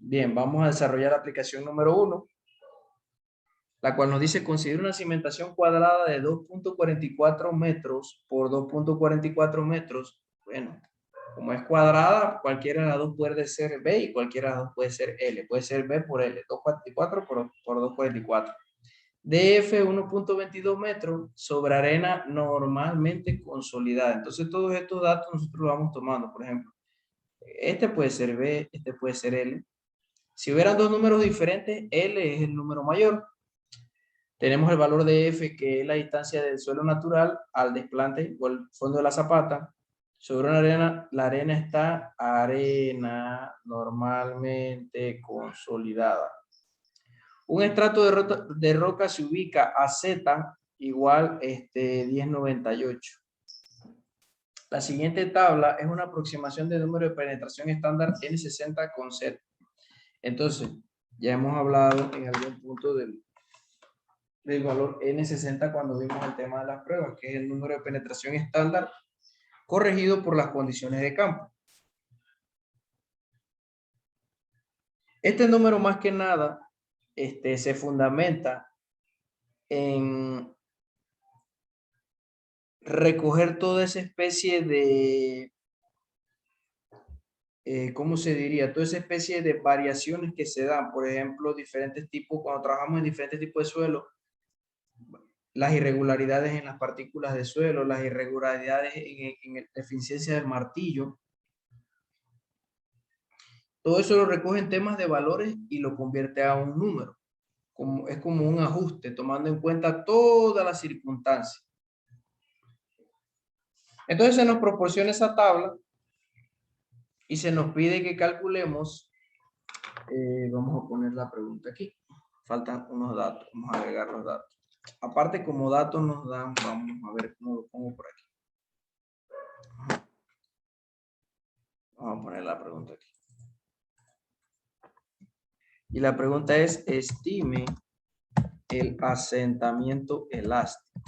Bien, vamos a desarrollar la aplicación número 1, la cual nos dice considera una cimentación cuadrada de 2.44 metros por 2.44 metros. Bueno, como es cuadrada, cualquiera de las dos puede ser B y cualquiera de las dos puede ser L. Puede ser B por L, 2.44 por 2.44. DF 1.22 metros sobre arena normalmente consolidada. Entonces todos estos datos nosotros los vamos tomando. Por ejemplo, este puede ser B, este puede ser L. Si hubieran dos números diferentes, L es el número mayor. Tenemos el valor de F, que es la distancia del suelo natural al desplante o el fondo de la zapata. Sobre una arena, la arena está normalmente consolidada. Un estrato de roca se ubica a Z igual 1098. La siguiente tabla es una aproximación del número de penetración estándar N60 con Z. Entonces, ya hemos hablado en algún punto del valor N60 cuando vimos el tema de las pruebas, que es el número de penetración estándar corregido por las condiciones de campo. Este número más que nada se fundamenta en recoger toda esa especie de, ¿cómo se diría? Toda esa especie de variaciones que se dan, por ejemplo, diferentes tipos, cuando trabajamos en diferentes tipos de suelo, las irregularidades en las partículas de suelo, las irregularidades en la eficiencia del martillo. Todo eso lo recoge en temas de valores y lo convierte a un número. Es como un ajuste, tomando en cuenta todas las circunstancias. Entonces se nos proporciona esa tabla y se nos pide que calculemos. Vamos a poner la pregunta aquí. Faltan unos datos, vamos a agregar los datos. Aparte, como datos nos dan, vamos a ver cómo lo pongo por aquí. Vamos a poner la pregunta aquí. Y la pregunta es, estime el asentamiento elástico.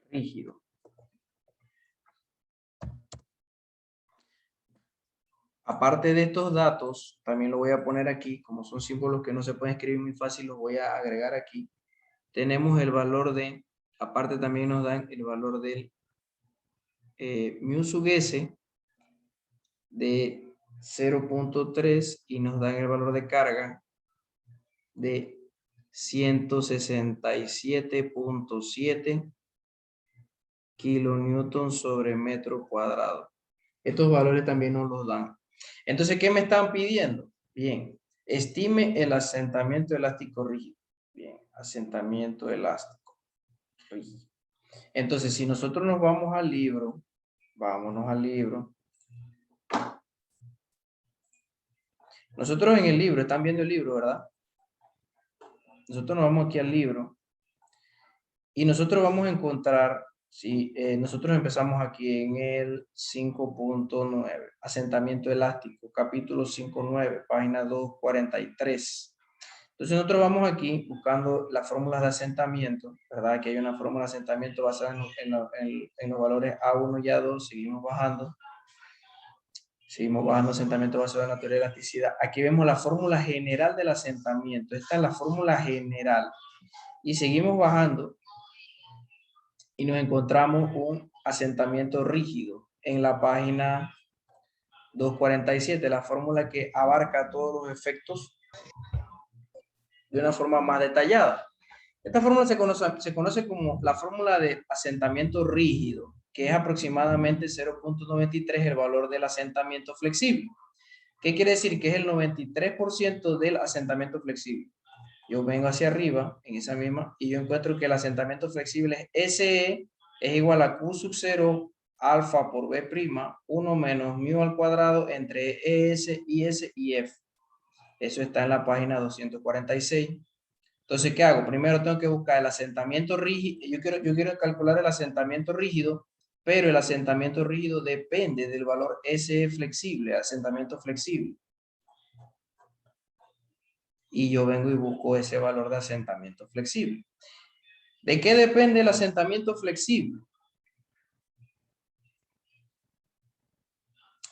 Rígido. Aparte de estos datos, también lo voy a poner aquí, como son símbolos que no se pueden escribir muy fácil, los voy a agregar aquí. Tenemos el valor de, aparte también nos dan el valor del mu sub s de 0.3 y nos dan el valor de carga de 167.7 kilonewton sobre metro cuadrado. Estos valores también nos los dan. Entonces, ¿qué me están pidiendo? Bien, estime el asentamiento elástico rígido. Bien, asentamiento elástico rígido. Entonces, si nosotros nos vamos al libro, vámonos al libro. Nosotros en el libro, están viendo el libro, ¿verdad? Nosotros nos vamos aquí al libro y nosotros vamos a encontrar, si nosotros empezamos aquí en el 5.9, asentamiento elástico, capítulo 5.9, página 243. Entonces nosotros vamos aquí buscando las fórmulas de asentamiento, ¿verdad? Que hay una fórmula de asentamiento basada en los valores A1 y A2, seguimos bajando asentamiento basado en la teoría de elasticidad. Aquí vemos la fórmula general del asentamiento, esta es la fórmula general, y seguimos bajando y nos encontramos un asentamiento rígido en la página 247, la fórmula que abarca todos los efectos de una forma más detallada. Esta fórmula se conoce como la fórmula de asentamiento rígido, que es aproximadamente 0.93 el valor del asentamiento flexible. ¿Qué quiere decir? Que es el 93% del asentamiento flexible. Yo vengo hacia arriba, en esa misma, y yo encuentro que el asentamiento flexible es SE es igual a Q sub 0 alfa por B', 1 menos mu al cuadrado entre ES, IS y F. Eso está en la página 246. Entonces, ¿qué hago? Primero tengo que buscar el asentamiento rígido. Yo quiero calcular el asentamiento rígido, pero el asentamiento rígido depende del valor SE flexible, asentamiento flexible. Y yo vengo y busco ese valor de asentamiento flexible. ¿De qué depende el asentamiento flexible?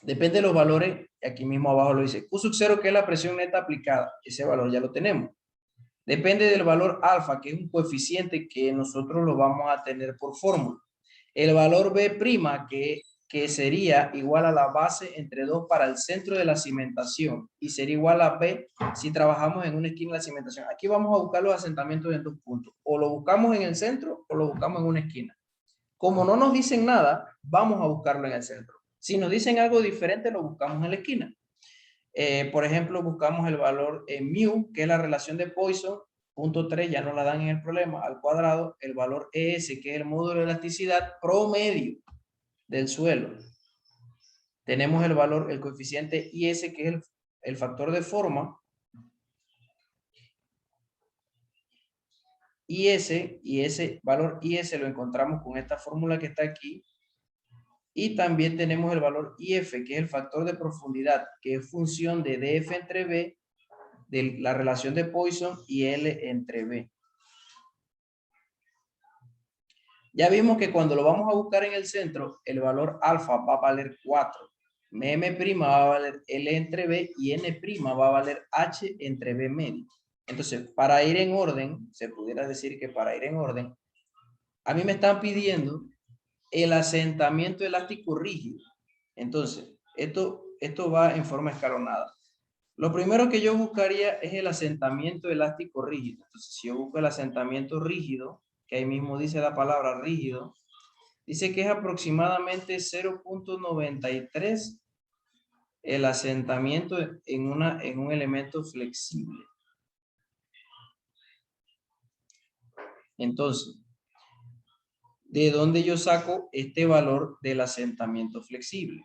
Depende de los valores, aquí mismo abajo lo dice. Q sub 0, que es la presión neta aplicada. Ese valor ya lo tenemos. Depende del valor alfa, que es un coeficiente que nosotros lo vamos a tener por fórmula. El valor B', que sería igual a la base entre 2 para el centro de la cimentación y sería igual a B si trabajamos en una esquina de la cimentación. Aquí vamos a buscar los asentamientos en dos puntos. O lo buscamos en el centro o lo buscamos en una esquina. Como no nos dicen nada, vamos a buscarlo en el centro. Si nos dicen algo diferente, lo buscamos en la esquina. Por ejemplo, buscamos el valor mu, que es la relación de Poisson, punto 3, ya no la dan en el problema, al cuadrado, el valor ES, que es el módulo de elasticidad promedio del suelo. Tenemos el valor, el coeficiente IS, que es el factor de forma. IS, y ese valor IS lo encontramos con esta fórmula que está aquí. Y también tenemos el valor IF, que es el factor de profundidad, que es función de DF entre B, de la relación de Poisson y L entre B. Ya vimos que cuando lo vamos a buscar en el centro, el valor alfa va a valer 4. M' va a valer L entre B y N' va a valer H entre B medio. Entonces, para ir en orden, se pudiera decir que para ir en orden, a mí me están pidiendo el asentamiento elástico rígido. Entonces, esto va en forma escalonada. Lo primero que yo buscaría es el asentamiento elástico rígido. Entonces, si yo busco el asentamiento rígido, que ahí mismo dice la palabra rígido, dice que es aproximadamente 0.93 el asentamiento en un elemento flexible. Entonces, ¿de dónde yo saco este valor del asentamiento flexible?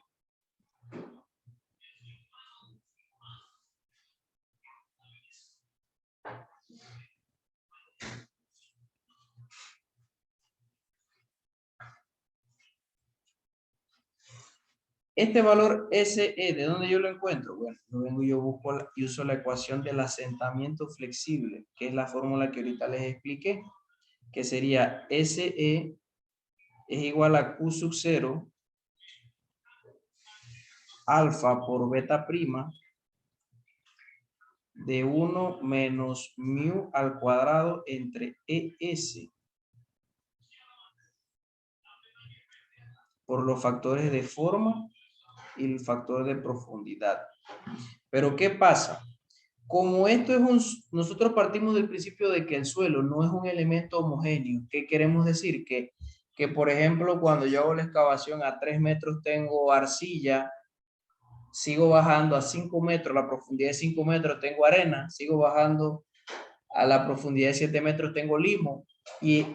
Este valor SE, ¿de dónde yo lo encuentro? Bueno, yo vengo y yo busco y uso la ecuación del asentamiento flexible, que es la fórmula que ahorita les expliqué, que sería SE es igual a Q sub 0 alfa por beta prima de 1 menos mu al cuadrado entre ES por los factores de forma y el factor de profundidad. Pero ¿qué pasa? Como esto es nosotros partimos del principio de que el suelo no es un elemento homogéneo. ¿Qué queremos decir? Que por ejemplo, cuando yo hago la excavación a 3 metros tengo arcilla, sigo bajando a 5 metros, la profundidad de 5 metros tengo arena, sigo bajando a la profundidad de 7 metros tengo limo, y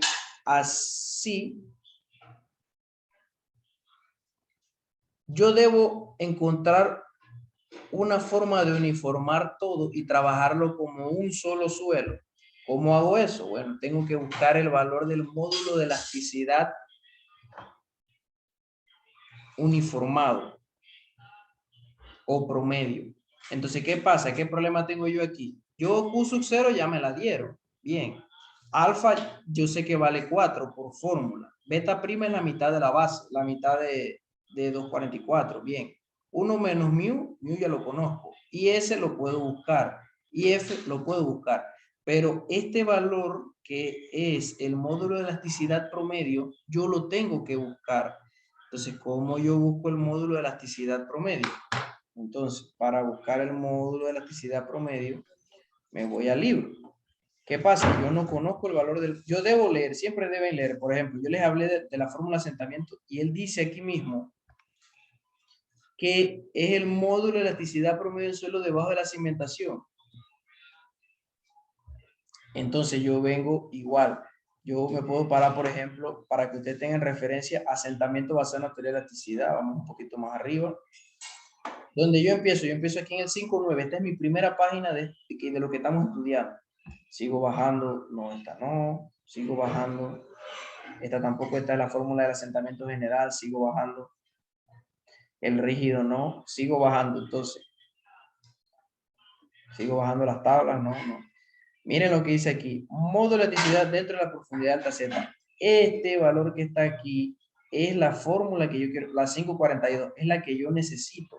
así yo debo encontrar una forma de uniformar todo y trabajarlo como un solo suelo. ¿Cómo hago eso? Bueno, tengo que buscar el valor del módulo de elasticidad uniformado o promedio. Entonces, ¿qué pasa? ¿Qué problema tengo yo aquí? Yo Q sub 0 ya me la dieron. Bien. Alfa yo sé que vale 4 por fórmula. Beta prima es la mitad de la base, la mitad de 244. Bien. 1 menos mu ya lo conozco. Y S lo puedo buscar. Y F lo puedo buscar. Pero este valor que es el módulo de elasticidad promedio, yo lo tengo que buscar. Entonces, ¿cómo yo busco el módulo de elasticidad promedio? Entonces, para buscar el módulo de elasticidad promedio, me voy al libro. ¿Qué pasa? Yo no conozco el valor del... Yo debo leer, siempre deben leer. Por ejemplo, yo les hablé de la fórmula de asentamiento y él dice aquí mismo que es el módulo de elasticidad promedio del suelo debajo de la cimentación. Entonces yo vengo igual. Yo me puedo parar, por ejemplo, para que ustedes tengan referencia, asentamiento basado en la teoría de elasticidad. Vamos un poquito más arriba. Donde yo empiezo aquí en el 5.9. Esta es mi primera página de lo que estamos estudiando. Sigo bajando, no, esta no. Sigo bajando. Esta tampoco está en la fórmula del asentamiento general. Sigo bajando. El rígido no. Sigo bajando, entonces. Sigo bajando las tablas, no. Miren lo que dice aquí. Módulo de elasticidad dentro de la profundidad alta Z. Este valor que está aquí es la fórmula que yo quiero, la 542, es la que yo necesito.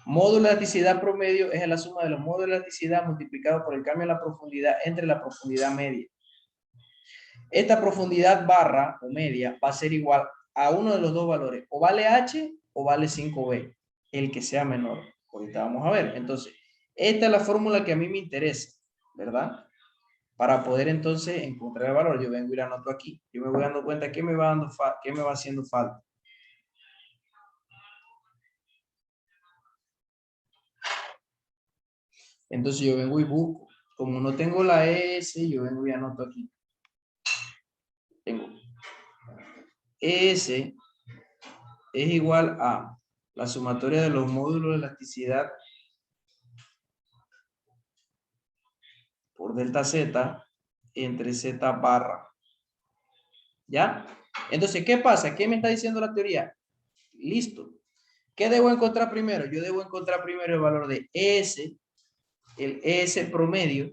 Módulo de elasticidad promedio es la suma de los módulos de elasticidad multiplicado por el cambio en la profundidad entre la profundidad media. Esta profundidad barra o media va a ser igual a uno de los dos valores, o vale H o vale 5B, el que sea menor. Ahorita vamos a ver. Entonces, esta es la fórmula que a mí me interesa, ¿verdad? Para poder entonces encontrar el valor, yo vengo y la anoto aquí. Yo me voy dando cuenta que me va dando qué me va haciendo falta. Entonces yo vengo y busco. Como no tengo la S, yo vengo y anoto aquí. Tengo S es igual a la sumatoria de los módulos de elasticidad por delta Z entre Z barra. ¿Ya? Entonces, ¿qué pasa? ¿Qué me está diciendo la teoría? Listo. ¿Qué debo encontrar primero? Yo debo encontrar primero el valor de S, el ES promedio.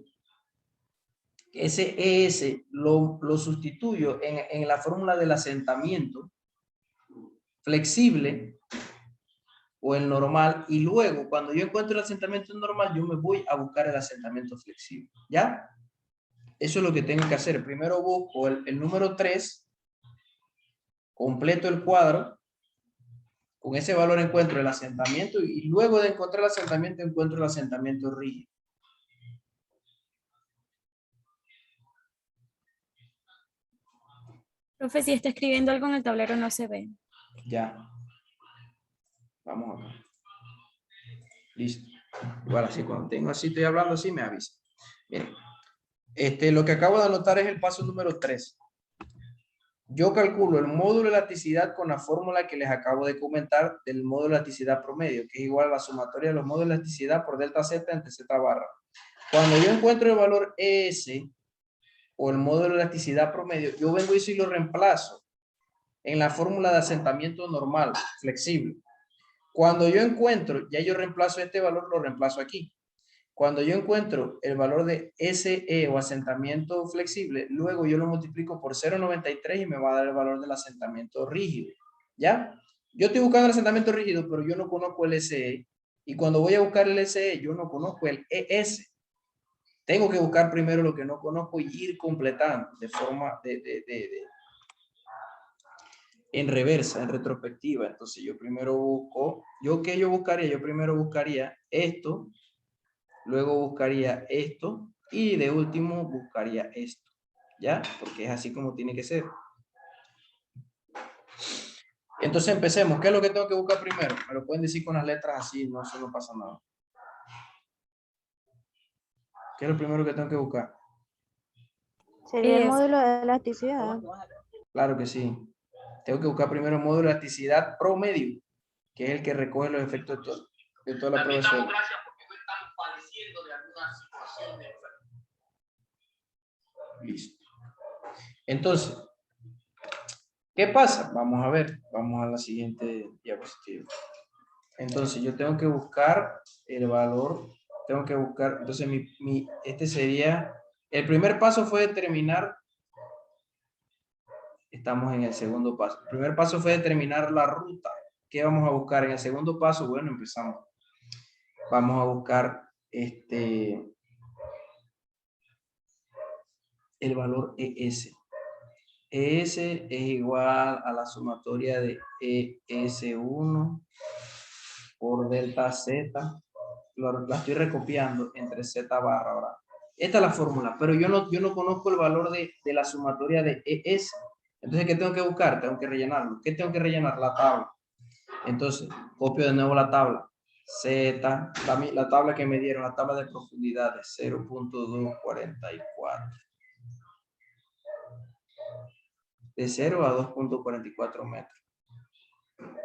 Ese ES lo sustituyo en la fórmula del asentamiento flexible o el normal, y luego cuando yo encuentro el asentamiento normal, yo me voy a buscar el asentamiento flexible. ¿Ya? Eso es lo que tengo que hacer. Primero busco el número 3, completo el cuadro, con ese valor encuentro el asentamiento y luego de encontrar el asentamiento encuentro el asentamiento rígido. Profe, si está escribiendo algo en el tablero no se ve. Ya. Vamos acá. Listo. Igual así, cuando tengo así, estoy hablando así, me avisa. Miren. Lo que acabo de anotar es el paso número 3. Yo calculo el módulo de elasticidad con la fórmula que les acabo de comentar del módulo de elasticidad promedio, que es igual a la sumatoria de los módulos de elasticidad por delta Z entre Z barra. Cuando yo encuentro el valor ES o el módulo de elasticidad promedio, yo vengo y si lo reemplazo en la fórmula de asentamiento normal, flexible. Cuando yo encuentro, ya yo reemplazo este valor, lo reemplazo aquí. Cuando yo encuentro el valor de SE o asentamiento flexible, luego yo lo multiplico por 0,93 y me va a dar el valor del asentamiento rígido. ¿Ya? Yo estoy buscando el asentamiento rígido, pero yo no conozco el SE. Y cuando voy a buscar el SE, yo no conozco el ES. Tengo que buscar primero lo que no conozco y ir completando de forma en reversa, en retrospectiva. Entonces yo primero busco, ¿qué yo buscaría? Yo primero buscaría esto, luego buscaría esto y de último buscaría esto, ¿ya? Porque es así como tiene que ser. Entonces empecemos. ¿Qué es lo que tengo que buscar primero? Me lo pueden decir con las letras así, no, eso no pasa nada. ¿Qué es lo primero que tengo que buscar? Sería el módulo de elasticidad. Claro que sí. Tengo que buscar primero el módulo de elasticidad promedio, que es el que recoge los efectos de toda la prueba de suelo. Listo. Entonces, ¿qué pasa? Vamos a ver, vamos a la siguiente diapositiva. Entonces, yo tengo que buscar el valor, tengo que buscar, entonces este sería, el primer paso fue determinar, estamos en el segundo paso. El primer paso fue determinar la ruta. ¿Qué vamos a buscar? En el segundo paso, bueno, empezamos. Vamos a buscar el valor ES. ES es igual a la sumatoria de ES1 por delta Z. La estoy recopiando entre Z barra ahora. Esta es la fórmula, pero yo no conozco el valor de la sumatoria de ES. Entonces, ¿qué tengo que buscar? Tengo que rellenarlo. ¿Qué tengo que rellenar? La tabla. Entonces, copio de nuevo la tabla. Z, la tabla que me dieron, la tabla de profundidades, 0.244. De 0 a 2.44 metros.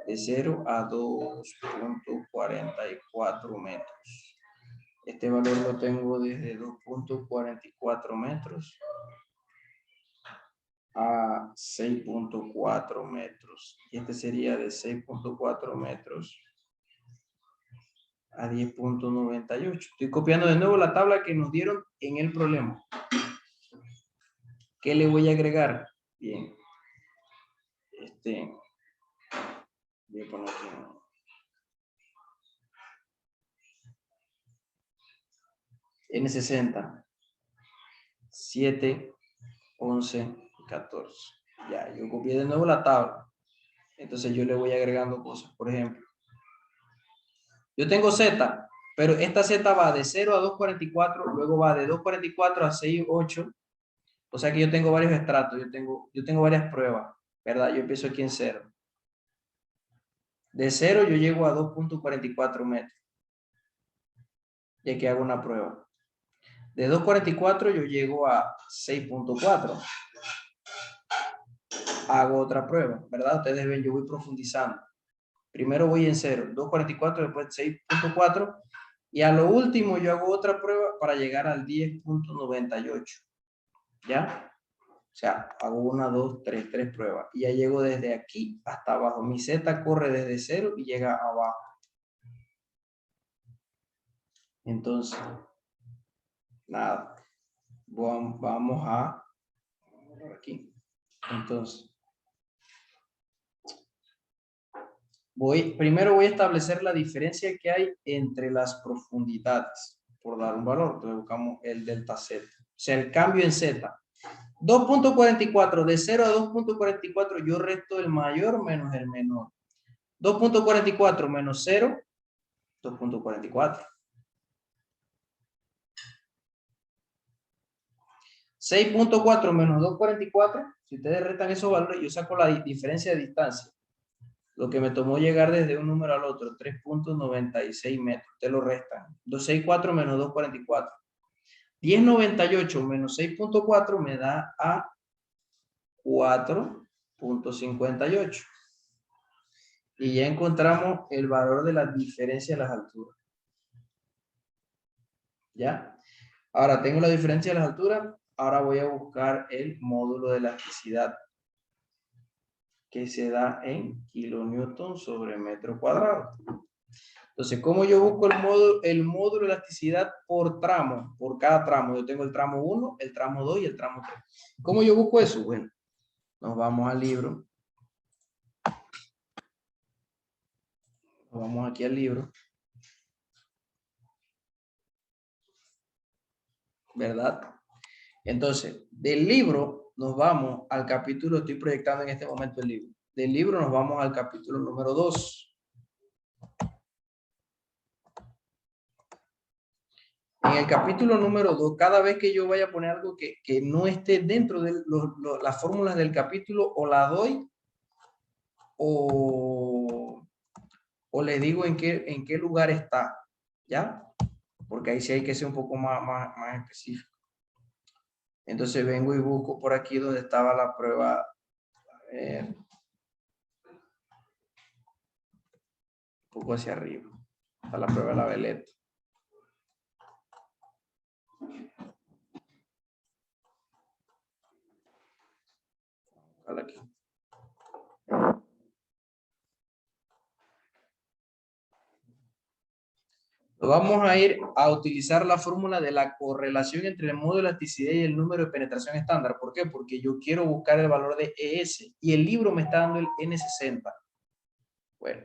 De 0 a 2.44 metros. Este valor lo tengo desde 2.44 metros a 6.4 metros. Y este sería de 6.4 metros a 10.98. Estoy copiando de nuevo la tabla que nos dieron en el problema. ¿Qué le voy a agregar? Bien. Voy a poner aquí. N60. 7, 11, 14. Ya, yo copié de nuevo la tabla. Entonces yo le voy agregando cosas. Por ejemplo, yo tengo Z, pero esta Z va de 0 a 244, luego va de 244 a 68. O sea que yo tengo varios estratos, yo tengo varias pruebas, ¿verdad? Yo empiezo aquí en 0. De 0 yo llego a 2.44 metros. Y aquí hago una prueba. De 2.44 yo llego a 6.4. Hago otra prueba, ¿verdad? Ustedes ven, yo voy profundizando. Primero voy en 0, 2.44, después 6.4. Y a lo último yo hago otra prueba para llegar al 10.98. ¿Ya? O sea, hago 1, 2, 3 pruebas. Y ya llego desde aquí hasta abajo. Mi Z corre desde 0 y llega abajo. Entonces, nada. Vamos a aquí. Entonces, primero voy a establecer la diferencia que hay entre las profundidades. Por dar un valor, entonces buscamos el delta Z. O sea, el cambio en Z. 2.44, de 0 a 2.44 yo resto el mayor menos el menor. 2.44 menos 0, 2.44. 6.4 menos 2.44, si ustedes restan esos valores, yo saco la diferencia de distancia. Lo que me tomó llegar desde un número al otro, 3.96 metros. Ustedes lo restan. 264 menos 2.44. 10.98 menos 6.4 me da a 4.58. Y ya encontramos el valor de la diferencia de las alturas. ¿Ya? Ahora tengo la diferencia de las alturas. Ahora voy a buscar el módulo de elasticidad, que se da en kilonewton sobre metro cuadrado. Entonces, ¿cómo yo busco el módulo de elasticidad por tramo? Por cada tramo. Yo tengo el tramo 1, el tramo 2 y el tramo 3. ¿Cómo yo busco eso? Bueno, nos vamos al libro. Nos vamos aquí al libro. ¿Verdad? Entonces, del libro nos vamos al capítulo, estoy proyectando en este momento el libro. Del libro nos vamos al capítulo número 2. En el capítulo número 2, cada vez que yo vaya a poner algo que no esté dentro de las fórmulas del capítulo, o la doy o le digo en qué lugar está, ¿ya? Porque ahí sí hay que ser un poco más específico. Entonces vengo y busco por aquí donde estaba la prueba. Un poco hacia arriba. Está la prueba de la veleta. Aquí. Vamos a ir a utilizar la fórmula de la correlación entre el módulo de elasticidad y el número de penetración estándar. ¿Por qué? Porque yo quiero buscar el valor de ES y el libro me está dando el N60. Bueno,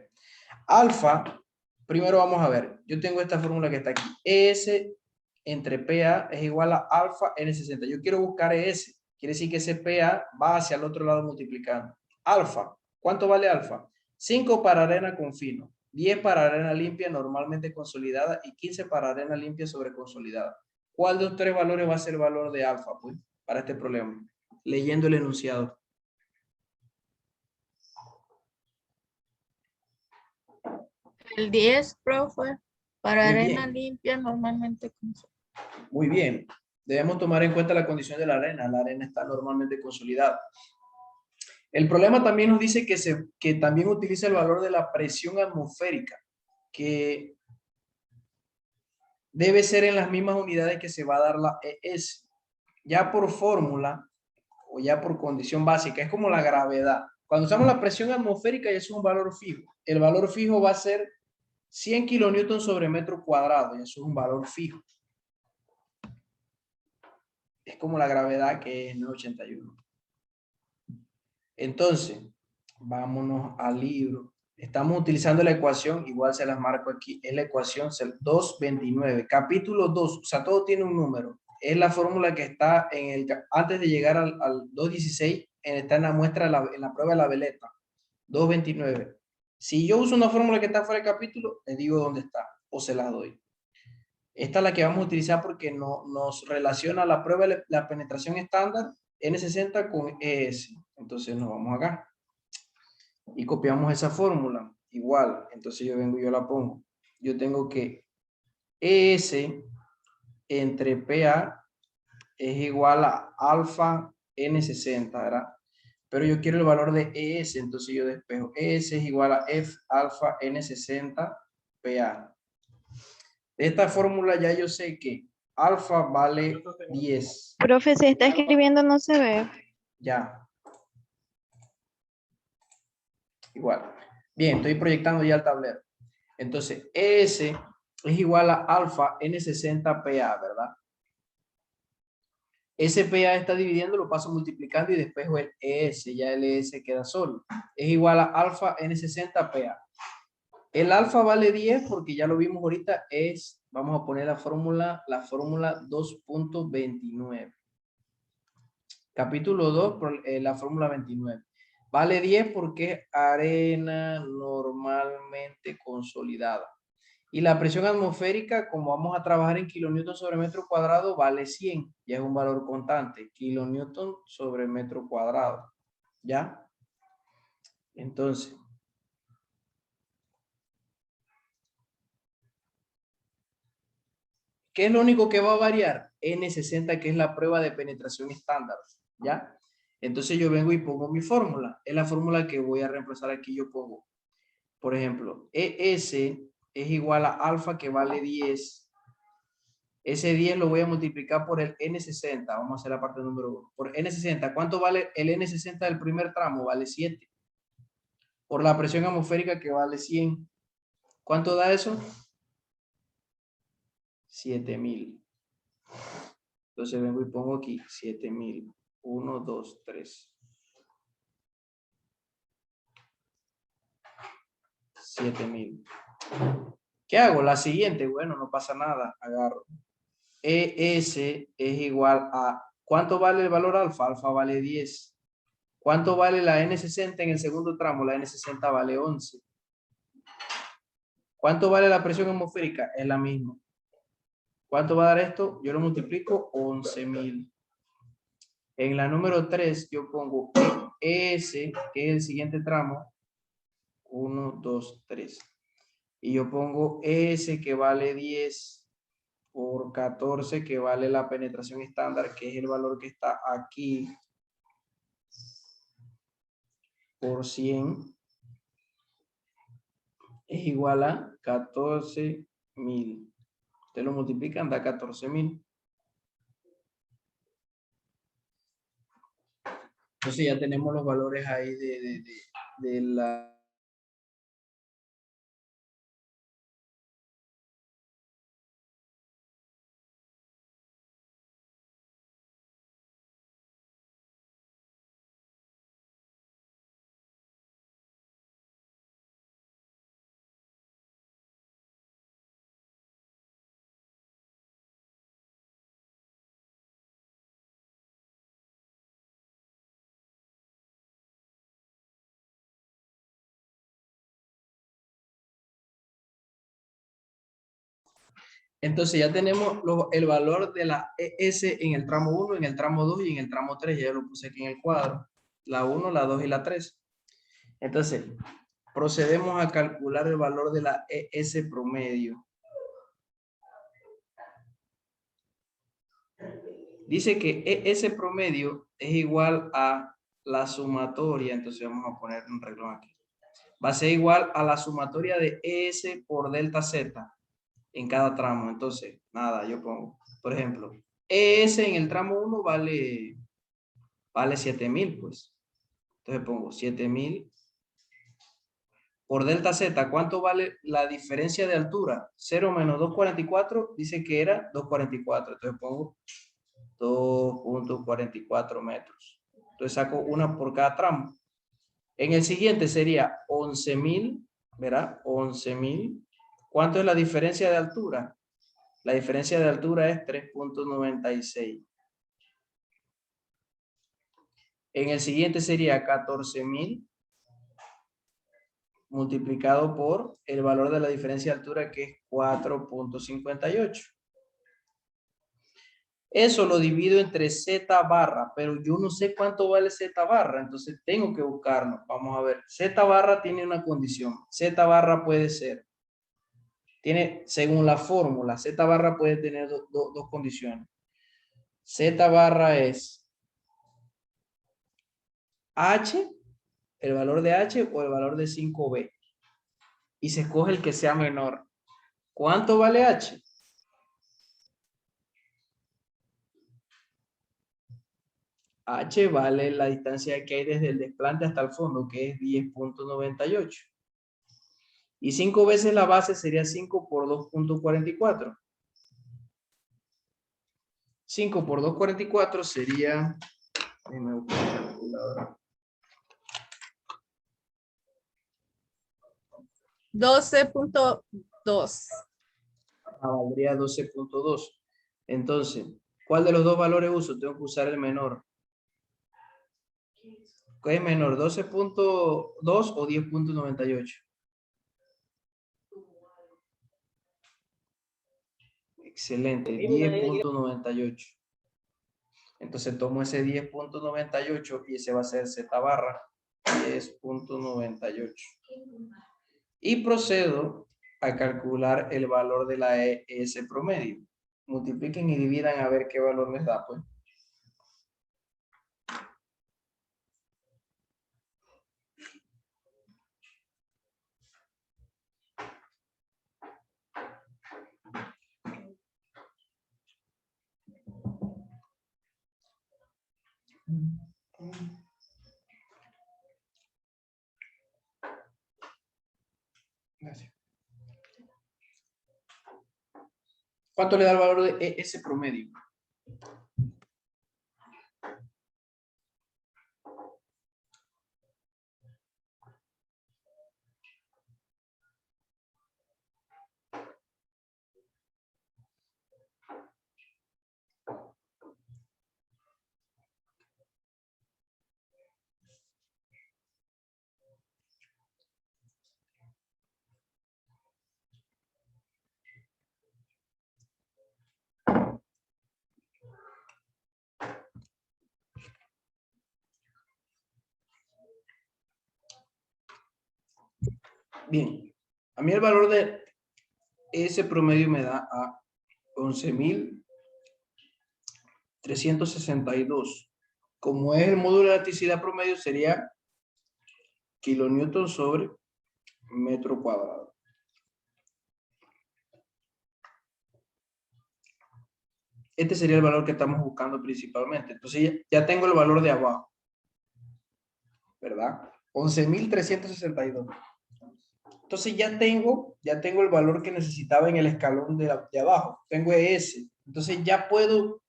alfa, primero vamos a ver. Yo tengo esta fórmula que está aquí. ES entre PA es igual a alfa N60. Yo quiero buscar ES. Quiere decir que ese PA va hacia el otro lado multiplicando. Alfa, ¿cuánto vale alfa? 5 para arena con fino. 10 para arena limpia normalmente consolidada y 15 para arena limpia sobre consolidada. ¿Cuál de los tres valores va a ser el valor de alfa, pues, para este problema? Leyendo el enunciado. El 10, profe, para Muy arena bien. limpia normalmente. Muy bien. Debemos tomar en cuenta la condición de la arena. La arena está normalmente consolidada. El problema también nos dice que también utiliza el valor de la presión atmosférica, que debe ser en las mismas unidades que se va a dar la ES. Ya por fórmula o ya por condición básica, es como la gravedad. Cuando usamos la presión atmosférica, ya es un valor fijo. El valor fijo va a ser 100 kilonewton sobre metro cuadrado, y eso es un valor fijo. Es como la gravedad, que es 981. Entonces, vámonos al libro. Estamos utilizando la ecuación, igual se las marco aquí, es la ecuación 229. Capítulo 2, o sea, todo tiene un número. Es la fórmula que está antes de llegar al 216, está en la muestra, en la prueba de la veleta. 229. Si yo uso una fórmula que está fuera del capítulo, les digo dónde está, o se las doy. Esta es la que vamos a utilizar porque nos relaciona la prueba de la penetración estándar N60 con ES. Entonces nos vamos acá y copiamos esa fórmula. Igual, entonces yo vengo y yo la pongo. Yo tengo que ES entre PA es igual a alfa N60, ¿verdad? Pero yo quiero el valor de ES, entonces yo despejo. ES es igual a F alfa N60 PA. De esta fórmula ya yo sé que alfa vale 10. Profe, si está escribiendo no se ve. Ya. Igual. Bien, estoy proyectando ya el tablero. Entonces, ES es igual a alfa N60 PA, ¿verdad? Ese PA está dividiendo, lo paso multiplicando y despejo el ES. Ya el ES queda solo. Es igual a alfa N60 PA. El alfa vale 10 porque ya lo vimos ahorita, vamos a poner la fórmula 2.29. Capítulo 2, la fórmula 29. Vale 10 porque es arena normalmente consolidada. Y la presión atmosférica, como vamos a trabajar en kilonewton sobre metro cuadrado, vale 100. Ya es un valor constante. Kilonewton sobre metro cuadrado. ¿Ya? Entonces, ¿qué es lo único que va a variar? N60, que es la prueba de penetración estándar, ¿ya? Entonces yo vengo y pongo mi fórmula. Es la fórmula que voy a reemplazar aquí. Yo pongo, por ejemplo, ES es igual a alfa, que vale 10. Ese 10 lo voy a multiplicar por el N60. Vamos a hacer la parte número 1. Por N60. ¿Cuánto vale el N60 del primer tramo? Vale 7. Por la presión atmosférica, que vale 100. ¿Cuánto da eso? 7000. Entonces vengo y pongo aquí 7000. 1, 2, 3. 7000. ¿Qué hago? La siguiente. Bueno, no pasa nada. Agarro. ES es igual a... ¿Cuánto vale el valor alfa? Alfa vale 10. ¿Cuánto vale la N60 en el segundo tramo? La N60 vale 11. ¿Cuánto vale la presión atmosférica? Es la misma. ¿Cuánto va a dar esto? Yo lo multiplico 11.000. En la número 3 yo pongo ES, que es el siguiente tramo. 1, 2, 3. Y yo pongo ES, que vale 10 por 14, que vale la penetración estándar, que es el valor que está aquí, por 100, es igual a 14.000. Ustedes lo multiplican, da 14.000. Entonces ya tenemos los valores ahí de la... Entonces ya tenemos el valor de la ES en el tramo 1, en el tramo 2 y en el tramo 3. Ya lo puse aquí en el cuadro. La 1, la 2 y la 3. Entonces, procedemos a calcular el valor de la ES promedio. Dice que ES promedio es igual a la sumatoria. Entonces vamos a poner un renglón aquí. Va a ser igual a la sumatoria de ES por delta Z en cada tramo. Entonces, nada, yo pongo, por ejemplo, ES en el tramo 1 vale 7.000, pues. Entonces pongo 7.000 por delta Z. ¿Cuánto vale la diferencia de altura? 0 menos 244, dice que era 244. Entonces pongo 2.44 metros. Entonces saco una por cada tramo. En el siguiente sería 11.000 ¿verdad? 11.000. ¿Cuánto es la diferencia de altura? La diferencia de altura es 3.96. En el siguiente sería 14.000 multiplicado por el valor de la diferencia de altura, que es 4.58. Eso lo divido entre z barra, pero yo no sé cuánto vale z barra, entonces tengo que buscarlo. Vamos a ver, z barra tiene una condición. Z barra puede ser, según la fórmula, z barra puede tener dos condiciones. Z barra es h, el valor de h o el valor de 5b. Y se escoge el que sea menor. ¿Cuánto vale h? H vale la distancia que hay desde el desplante hasta el fondo, que es 10.98. Y 5 veces la base sería 5 por 2.44. 5 por 2.44 sería... Déjame buscar la calculadora. 12.2. Valdría 12.2. Entonces, ¿cuál de los dos valores uso? Tengo que usar el menor. ¿Qué es menor? ¿12.2 o 10.98? Excelente, 10.98. Entonces tomo ese 10.98 y ese va a ser z barra 10.98. Y procedo a calcular el valor de la ES promedio. Multipliquen y dividan a ver qué valor les da, pues. Gracias. ¿Cuánto le da el valor de ES promedio? Bien, a mí el valor de ese promedio me da a 11.362. Como es el módulo de elasticidad promedio, sería kilonewton sobre metro cuadrado. Este sería el valor que estamos buscando principalmente. Entonces ya tengo el valor de abajo, ¿verdad? 11.362. Entonces ya tengo el valor que necesitaba en el escalón de abajo. Tengo ese. Entonces ya puedo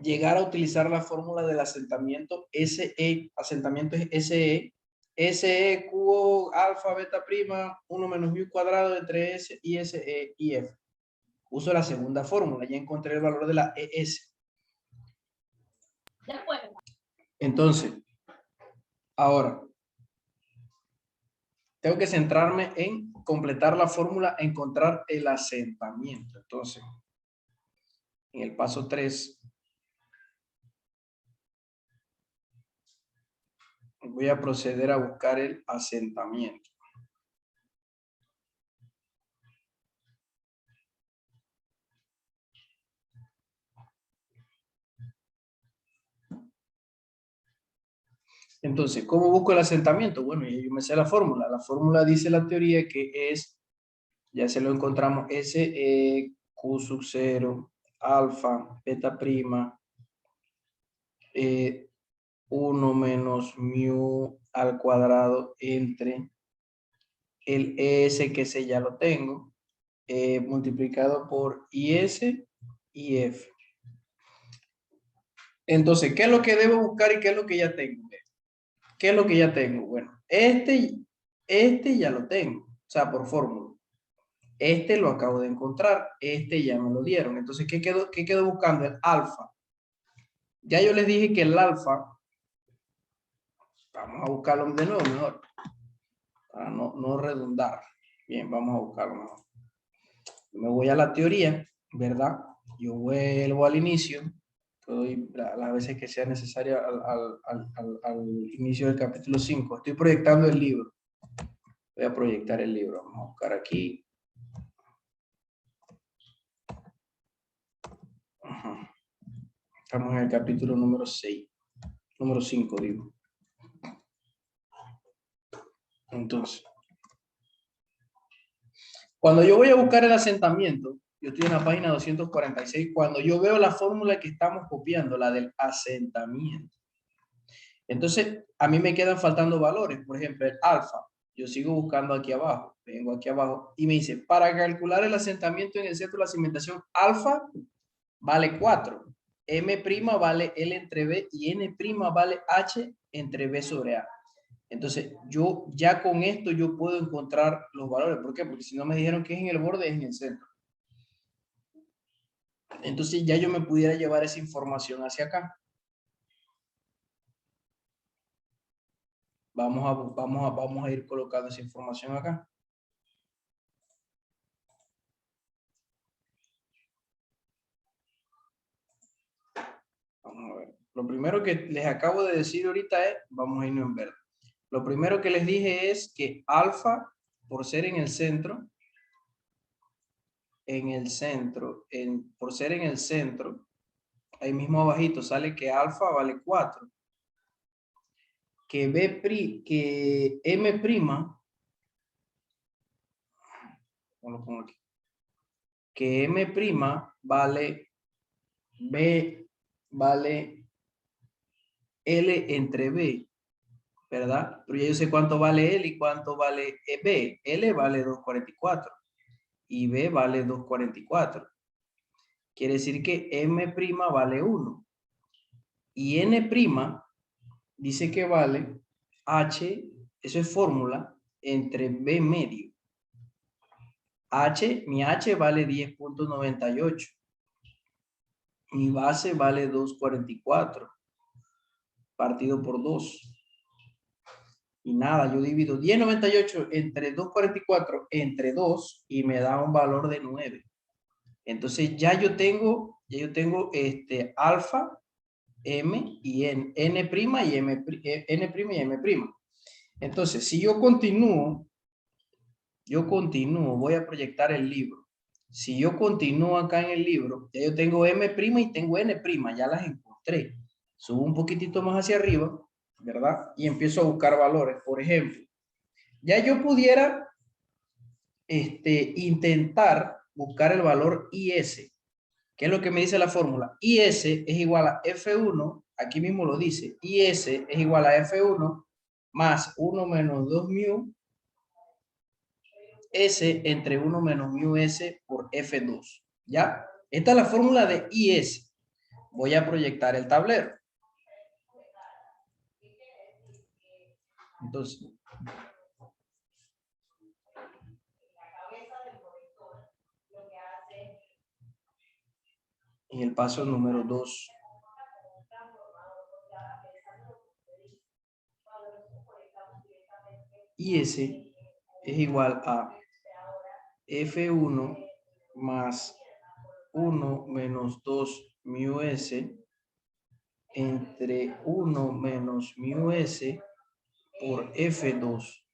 llegar a utilizar la fórmula del asentamiento SE. Asentamiento es SE. SE cubo alfa beta prima 1 menos mu cuadrado entre S y SE y F. Uso la segunda fórmula. Ya encontré el valor de la ES. Entonces, ahora tengo que centrarme en completar la fórmula, encontrar el asentamiento. Entonces, en el paso 3, voy a proceder a buscar el asentamiento. Entonces, ¿cómo busco el asentamiento? Bueno, yo me sé la fórmula. La fórmula dice la teoría que es, ya se lo encontramos, SE Q sub 0 alfa beta prima 1 menos mu al cuadrado entre el ES, que ese ya lo tengo, multiplicado por IS y F. Entonces, ¿qué es lo que debo buscar y qué es lo que ya tengo? ¿Qué es lo que ya tengo? Bueno, este Este ya lo tengo, o sea, por fórmula. Este lo acabo de encontrar, este ya me lo dieron. Entonces, ¿qué quedo buscando? El alfa. Ya yo les dije que el alfa, vamos a buscarlo de nuevo mejor, para no redundar. Bien, vamos a buscarlo mejor. Me voy a la teoría, ¿verdad? Yo vuelvo al inicio, las veces que sea necesario al inicio del capítulo 5. Estoy proyectando el libro. Voy a proyectar el libro. Vamos a buscar aquí. Ajá. Estamos en el capítulo número 6. Número 5, digo. Entonces, cuando yo voy a buscar el asentamiento, yo estoy en la página 246, cuando yo veo la fórmula que estamos copiando, la del asentamiento. Entonces, a mí me quedan faltando valores. Por ejemplo, el alfa. Yo sigo buscando aquí abajo. Vengo aquí abajo y me dice, para calcular el asentamiento en el centro de la cimentación, alfa vale 4. M' vale L entre B y N' vale H entre B sobre A. Entonces, yo ya con esto yo puedo encontrar los valores. ¿Por qué? Porque si no me dijeron que es en el borde, es en el centro. Entonces, ya yo me pudiera llevar esa información hacia acá. Vamos a ir colocando esa información acá. Vamos a ver. Lo primero que les acabo de decir ahorita es, vamos a irnos en verde. Lo primero que les dije es que alfa, por ser en el centro, por ser en el centro, ahí mismo abajito sale que alfa vale 4. Que M', lo pongo aquí, que M' vale B, vale L entre B, ¿verdad? Pero ya yo sé cuánto vale L y cuánto vale B. L vale 244 y B vale 244. Quiere decir que M' vale 1. Y N' dice que vale H, eso es fórmula, entre B medio. Mi H vale 10.98. Mi base vale 244. Partido por 2. Y nada, yo divido 10.98 entre 244 entre 2 y me da un valor de 9. Entonces ya yo tengo alfa, M y N y M'. Entonces, si yo continúo, voy a proyectar el libro. Si yo continúo acá en el libro, ya yo tengo M' y tengo N', ya las encontré. Subo un poquitito más hacia arriba, ¿verdad? Y empiezo a buscar valores. Por ejemplo, ya yo pudiera intentar buscar el valor IS. ¿Qué es lo que me dice la fórmula? IS es igual a F1, aquí mismo lo dice, IS es igual a F1 más 1 menos 2 mu S entre 1 menos mu S por F2, ¿ya? Esta es la fórmula de IS. Voy a proyectar el tablero. Entonces, en el paso número 2. IS es igual a F1 más 1 menos 2 mu S entre 1 menos mu S por F2.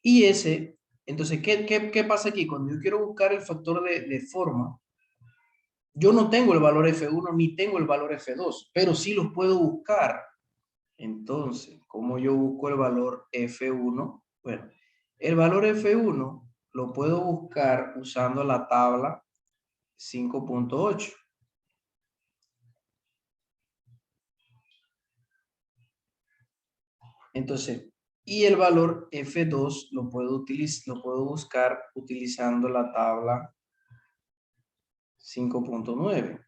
Y ese, entonces, ¿qué pasa aquí? Cuando yo quiero buscar el factor de forma, yo no tengo el valor F1 ni tengo el valor F2, pero sí los puedo buscar. Entonces, ¿cómo yo busco el valor F1? Bueno, el valor F1 lo puedo buscar usando la tabla 5.8. Entonces, y el valor F2 lo puedo buscar utilizando la tabla 5.9.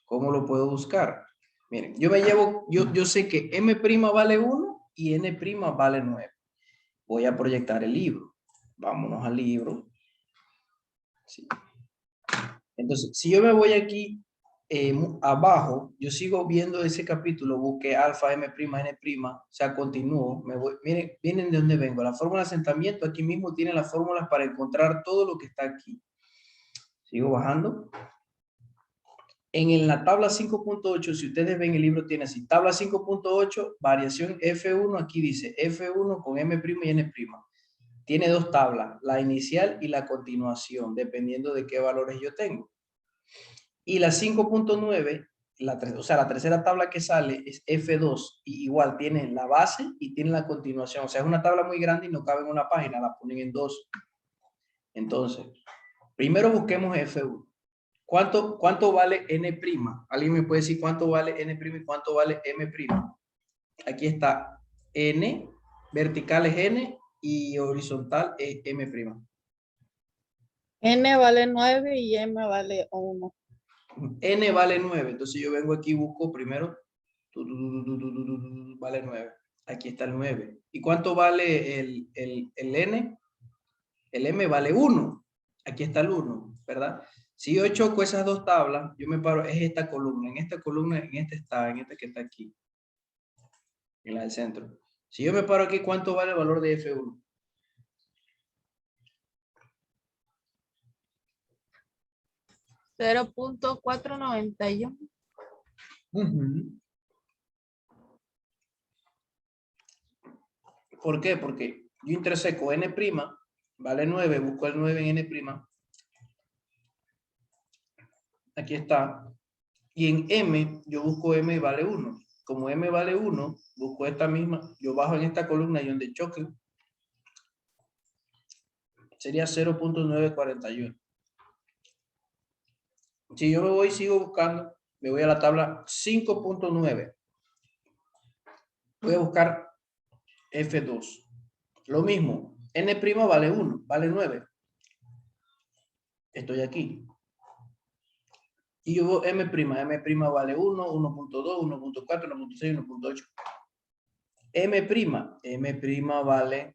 ¿Cómo lo puedo buscar? Miren, yo sé que M' vale 1 y N' vale 9. Voy a proyectar el libro. Vámonos al libro. Sí. Entonces, si yo me voy aquí abajo, yo sigo viendo ese capítulo, busqué alfa, M', N', o sea, continúo, me voy, miren de dónde vengo. La fórmula de asentamiento aquí mismo tiene las fórmulas para encontrar todo lo que está aquí. Sigo bajando. En la tabla 5.8, si ustedes ven el libro tiene así, tabla 5.8, variación F1, aquí dice F1 con M' y N'. Tiene dos tablas, la inicial y la continuación, dependiendo de qué valores yo tengo. Y la 5.9, o sea, la tercera tabla que sale es F2, y igual tiene la base y tiene la continuación. O sea, es una tabla muy grande y no cabe en una página, la ponen en dos. Entonces, primero busquemos F1. ¿Cuánto vale N'? ¿Alguien me puede decir cuánto vale N' y cuánto vale M'? Aquí está N, vertical es N y horizontal es M'. N vale 9 y M vale 1. N vale 9, entonces yo vengo aquí y busco primero, vale 9. Aquí está el 9. ¿Y cuánto vale el N? El M vale 1. Aquí está el 1, ¿verdad? Si yo choco esas dos tablas, yo me paro, es esta columna, en esta está, en esta que está aquí, en la del centro. Si yo me paro aquí, ¿cuánto vale el valor de F1? 0.491. ¿Por qué? Porque yo interseco N', vale 9, busco el 9 en N'. Aquí está. Y en M, yo busco M vale 1. Como M vale 1, busco esta misma, yo bajo en esta columna y donde choque sería 0.941. Si yo me voy, sigo buscando, me voy a la tabla 5.9. Voy a buscar F2. Lo mismo, N' vale 1, vale 9. Estoy aquí. Y yo veo M', vale 1, 1.2, 1.4, 1.6, 1.8. M' vale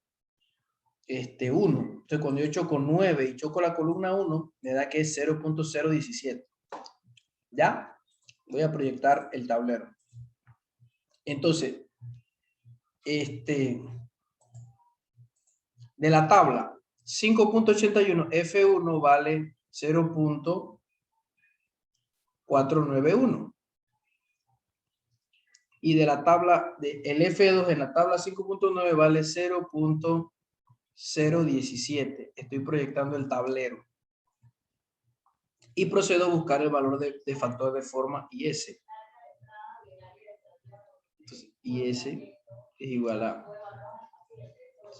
1. Entonces, cuando yo choco 9 y choco la columna 1, me da que es 0.017. ¿Ya? Voy a proyectar el tablero. Entonces, de la tabla 5.81, F1 vale 0.491. Y de la tabla, el F2 en la tabla 5.9 vale 0.017. Estoy proyectando el tablero. Y procedo a buscar el valor de factor de forma IS. Entonces, IS es igual a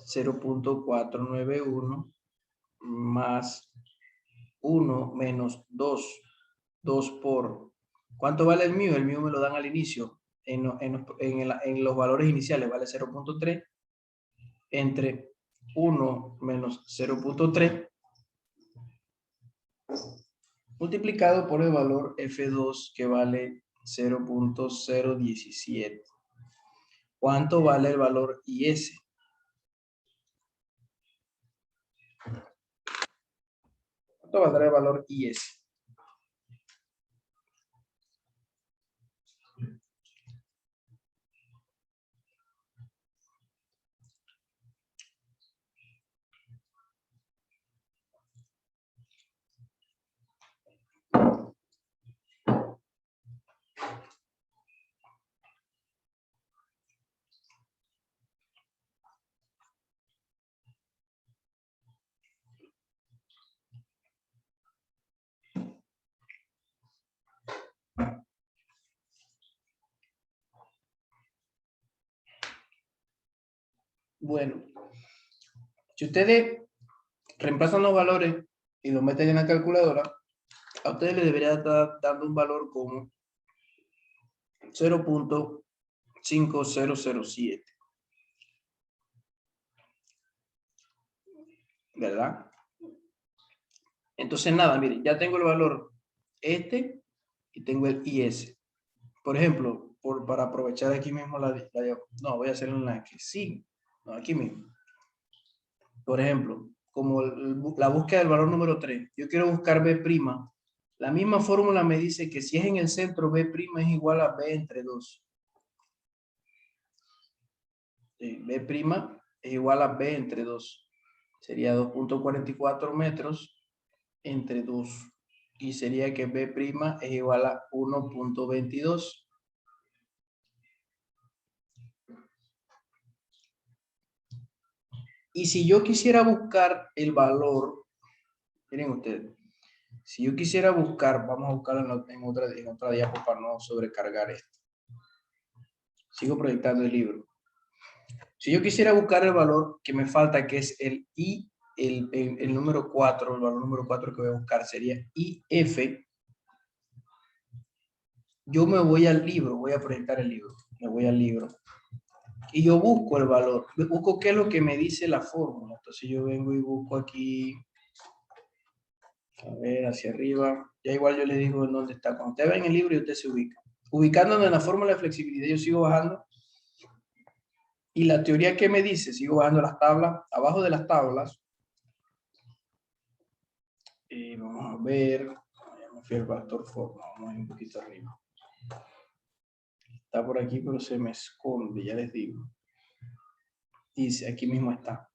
0.491 más 1 menos 2. 2 por... ¿Cuánto vale el mío? El mío me lo dan al inicio. En los valores iniciales vale 0.3 entre 1 menos 0.3 multiplicado por el valor F2 que vale 0.017. ¿Cuánto vale el valor IS? ¿Cuánto valdrá el valor IS? Bueno, si ustedes reemplazan los valores y los meten en la calculadora, a ustedes les debería estar dando un valor como 0.5007. ¿Verdad? Entonces nada, miren, ya tengo el valor este y tengo el IS. Por ejemplo, para aprovechar aquí mismo no, voy a hacerlo en la que sí, no, aquí mismo. Por ejemplo, como la búsqueda del valor número 3, yo quiero buscar B'. La misma fórmula me dice que si es en el centro, B' es igual a B entre 2. B' es igual a B entre 2. Sería 2.44 metros entre 2. Y sería que B' es igual a 1.22. Y si yo quisiera buscar el valor, miren ustedes, si yo quisiera buscar, vamos a buscarlo en otra diapo para no sobrecargar esto. Sigo proyectando el libro. Si yo quisiera buscar el valor que me falta, que es el I, el número 4, el valor número 4 que voy a buscar sería IF. Yo me voy al libro, voy a proyectar el libro. Me voy al libro. Y yo busco el valor. Busco qué es lo que me dice la fórmula. Entonces yo vengo y busco aquí. A ver, hacia arriba. Ya igual yo le digo en dónde está. Cuando usted va en el libro y usted se ubica. Ubicándome en la fórmula de flexibilidad, yo sigo bajando. Y la teoría que me dice, sigo bajando las tablas. Abajo de las tablas. Vamos a ver. Ya me fui al factor forma. Vamos a ir un poquito arriba. Está por aquí, pero se me esconde, ya les digo. Dice, aquí mismo está.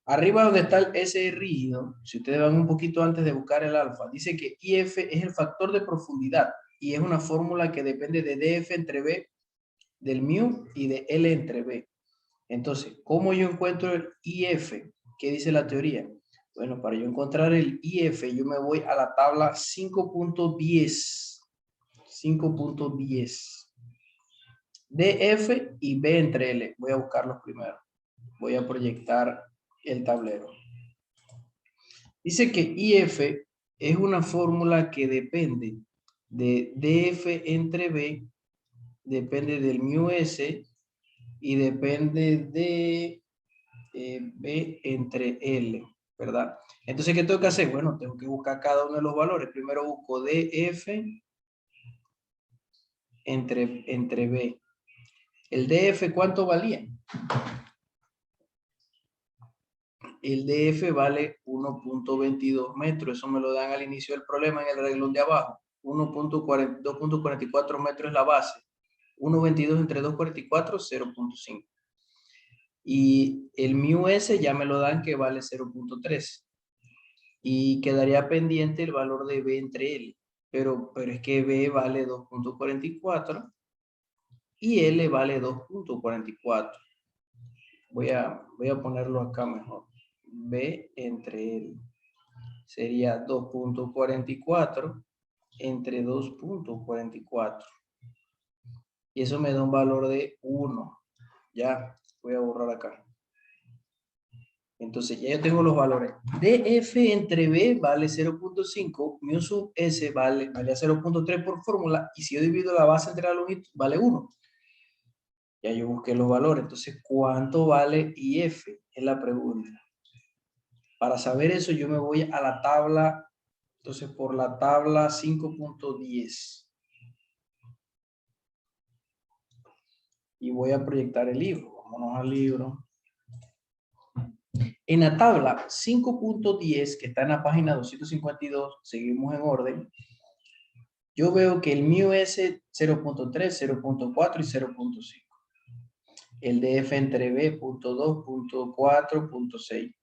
Arriba donde está el S rígido, si ustedes van un poquito antes de buscar el alfa, dice que IF es el factor de profundidad y es una fórmula que depende de DF entre B, del mu y de L entre B. Entonces, ¿cómo yo encuentro el IF? ¿Qué dice la teoría? Bueno, para yo encontrar el IF, yo me voy a la tabla 5.10. 5.10. DF y B entre L. Voy a buscarlos primero. Voy a proyectar el tablero. Dice que IF es una fórmula que depende de DF entre B, depende del mu S y depende de B entre L, ¿verdad? Entonces, ¿qué tengo que hacer? Bueno, tengo que buscar cada uno de los valores. Primero busco DF entre B. ¿El DF cuánto valía? El DF vale 1.22 metros. Eso me lo dan al inicio del problema en el renglón de abajo. 2.44 metros es la base. 1.22 entre 2.44, 0.5. Y el mu S ya me lo dan que vale 0.3. Y quedaría pendiente el valor de B entre L. Pero es que B vale 2.44 y L vale 2.44. Voy a ponerlo acá mejor. B entre L sería 2.44 entre 2.44. Y eso me da un valor de 1. Ya, voy a borrar acá. Entonces ya yo tengo los valores. DF entre B vale 0.5, mu sub S vale a 0.3 por fórmula, y si yo divido la base entre la longitud, vale 1. Ya yo busqué los valores. Entonces, ¿cuánto vale IF? Es la pregunta. Para saber eso, yo me voy a la tabla. Entonces, por la tabla 5.10. Y voy a proyectar el libro. Vámonos al libro. En la tabla 5.10, que está en la página 252, seguimos en orden. Yo veo que el mu es 0.3, 0.4 y 0.5. El DF entre B, 0.2, 0.4, 0.6.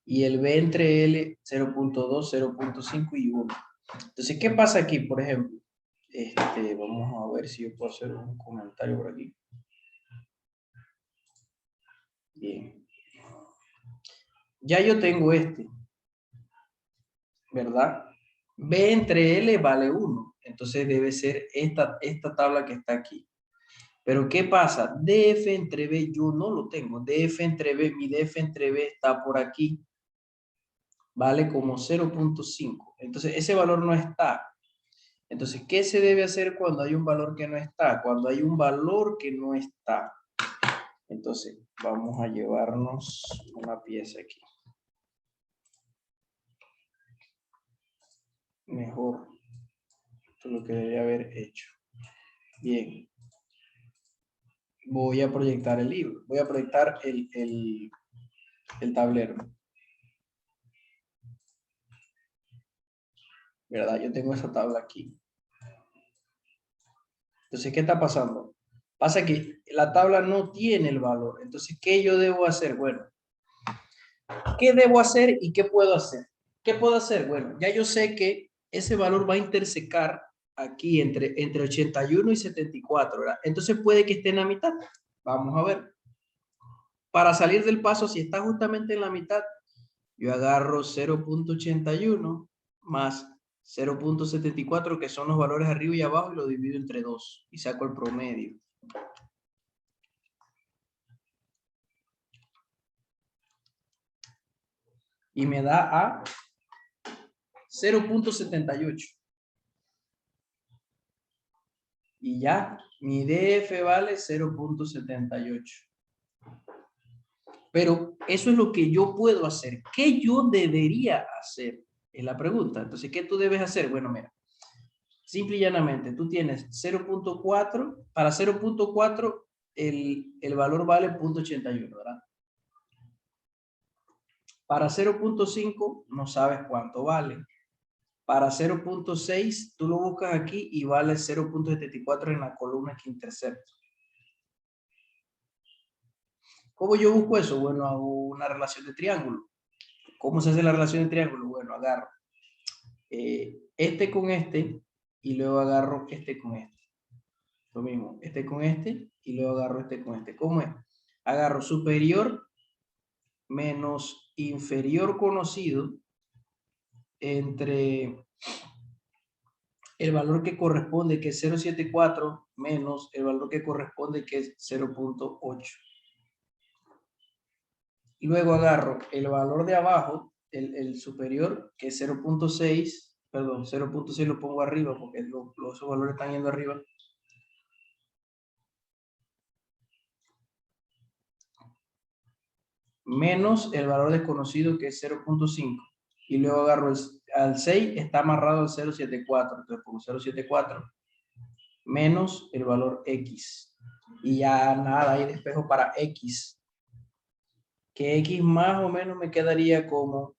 Y el B entre L, 0.2, 0.5 y 1. Entonces, ¿qué pasa aquí, por ejemplo? Vamos a ver si yo puedo hacer un comentario por aquí. Bien. Ya yo tengo ¿verdad? B entre L vale 1. Entonces debe ser esta tabla que está aquí. Pero ¿qué pasa? DF entre B yo no lo tengo. DF entre B, mi DF entre B está por aquí. Vale como 0.5. Entonces ese valor no está. Entonces, ¿qué se debe hacer cuando hay un valor que no está? Cuando hay un valor que no está. Entonces, vamos a llevarnos una pieza aquí. Mejor. Esto es lo que debería haber hecho. Bien. Voy a proyectar el libro. Voy a proyectar el tablero. ¿Verdad? Yo tengo esa tabla aquí. Entonces, ¿qué está pasando? Pasa que la tabla no tiene el valor. Entonces, ¿qué yo debo hacer? Bueno, ¿qué debo hacer y qué puedo hacer? ¿Qué puedo hacer? Bueno, ya yo sé que ese valor va a intersecar aquí entre 81 y 74, ¿verdad? Entonces puede que esté en la mitad. Vamos a ver. Para salir del paso, si está justamente en la mitad, yo agarro 0.81 más 0.74, que son los valores arriba y abajo, y lo divido entre 2 y saco el promedio. Y me da a 0.78. Y ya, mi DF vale 0.78. Pero eso es lo que yo puedo hacer. ¿Qué yo debería hacer? Es la pregunta. Entonces, ¿qué tú debes hacer? Bueno, mira. Simple y llanamente, tú tienes 0.4. Para 0.4, el valor vale 0.81, ¿verdad? Para 0.5, no sabes cuánto vale. Para 0.6, tú lo buscas aquí y vale 0.74 en la columna que intercepta. ¿Cómo yo busco eso? Bueno, hago una relación de triángulo. ¿Cómo se hace la relación de triángulo? Bueno, agarro este con este y luego agarro este con este. Lo mismo, este con este y luego agarro este con este. ¿Cómo es? Agarro superior menos inferior conocido entre el valor que corresponde, que es 0.74, menos el valor que corresponde, que es 0.8. Y luego agarro el valor de abajo, el superior, que es 0.6, perdón, 0.6 lo pongo arriba porque esos valores están yendo arriba. Menos el valor desconocido, que es 0.5. Y luego agarro al 6, está amarrado al 0.74. Entonces pongo 0.74 menos el valor X. Y ya nada, hay despejo para X. Que X más o menos me quedaría como...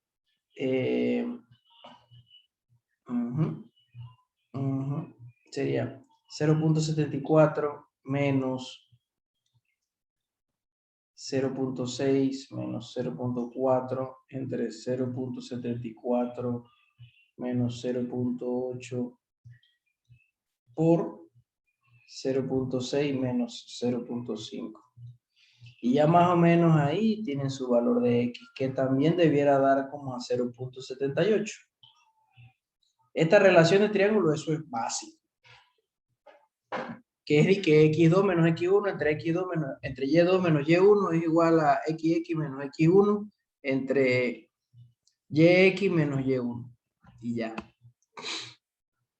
sería 0.74 menos 0.6 menos 0.4 entre 0.74 menos 0.8 por 0.6 menos 0.5. Y ya más o menos ahí tienen su valor de X, que también debiera dar como a 0.78. Esta relación de triángulo, eso es básico. Que es de que x2 menos x1 entre x2 menos, entre y2 menos y1 es igual a xx menos x1 entre yx menos y1. Y ya.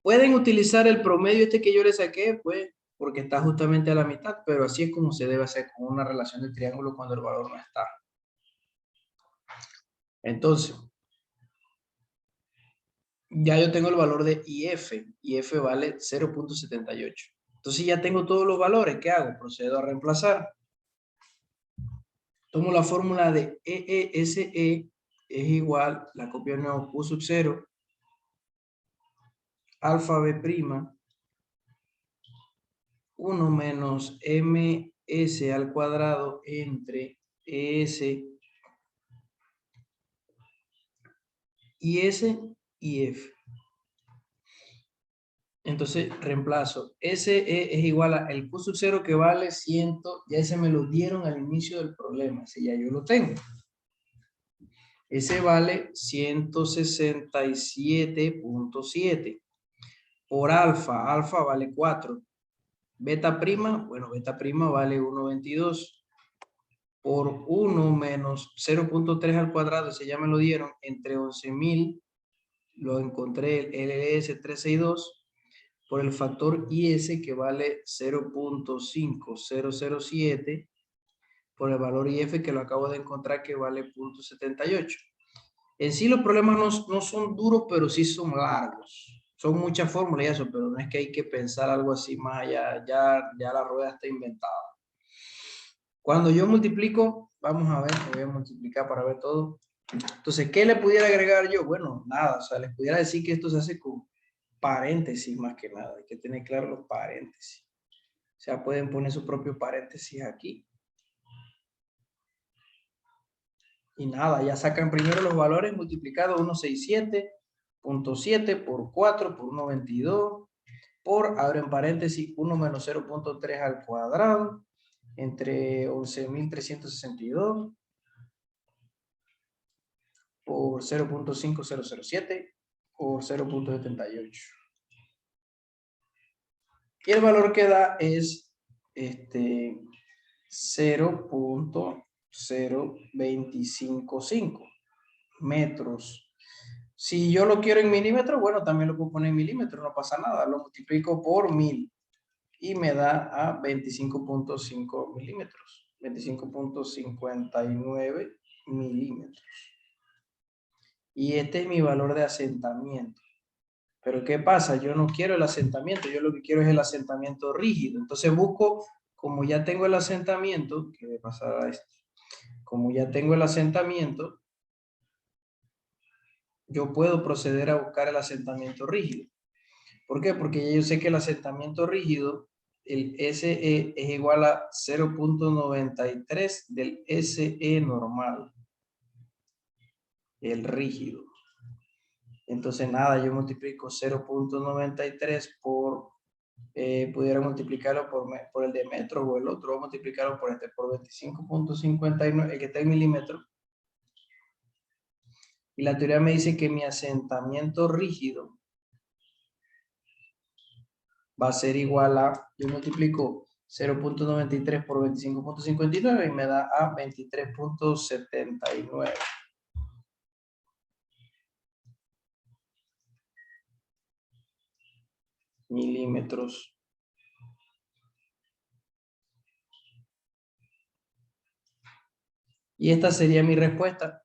Pueden utilizar el promedio este que yo le saqué, pues, porque está justamente a la mitad, pero así es como se debe hacer con una relación de triángulo cuando el valor no está. Entonces, ya yo tengo el valor de IF. IF vale 0.78. Entonces ya tengo todos los valores. ¿Qué hago? Procedo a reemplazar. Tomo la fórmula de EESE es igual, la copio de nuevo, Q sub 0, alfa B prima, 1 menos MS al cuadrado entre ES y S y F. Entonces reemplazo. SE es igual a el Q sub 0 que vale 100, ya ese me lo dieron al inicio del problema, ese ya yo lo tengo. Ese vale 167.7. Por alfa, alfa vale 4. Beta prima, bueno, beta prima vale 1.22. Por 1 menos 0.3 al cuadrado, ese ya me lo dieron, entre 11.000, lo encontré el LS 362. Por el factor IS que vale 0.5007, por el valor IF que lo acabo de encontrar que vale 0.78. En sí los problemas no son duros, pero sí son largos. son muchas fórmulas y eso, pero no es que hay que pensar algo así más allá, ya la rueda está inventada. Cuando yo multiplico, vamos a ver, voy a multiplicar para ver todo. Entonces, ¿qué le pudiera agregar yo? Bueno, nada, o sea, les pudiera decir que esto se hace con paréntesis más que nada, hay que tener claro los paréntesis. O sea, pueden poner su propio paréntesis aquí. Y nada, ya sacan primero los valores multiplicados 167.7 por 4 por 122 por, abren paréntesis, 1 menos 0.3 al cuadrado entre 11.362 por 0.5007 por 0.78. Y el valor que da es 0.0255 metros. Si yo lo quiero en milímetros, bueno, también lo puedo poner en milímetros, no pasa nada. Lo multiplico por 1000 y me da a 25.5 milímetros. 25.59 milímetros. Y este es mi valor de asentamiento. Pero ¿qué pasa? Yo no quiero el asentamiento, yo lo que quiero es el asentamiento rígido. Entonces busco, como ya tengo el asentamiento, ¿qué le pasa a esto? Como ya tengo el asentamiento, yo puedo proceder a buscar el asentamiento rígido. ¿Por qué? Porque ya yo sé que el asentamiento rígido, el SE es igual a 0.93 del SE normal. El rígido. Entonces nada, yo multiplico 0.93 por, pudiera multiplicarlo por el de metro o el otro, voy a multiplicarlo por 25.59, el que está en milímetros. Y la teoría me dice que mi asentamiento rígido va a ser igual a, yo multiplico 0.93 por 25.59 y me da a 23.79. Milímetros. Y esta sería mi respuesta.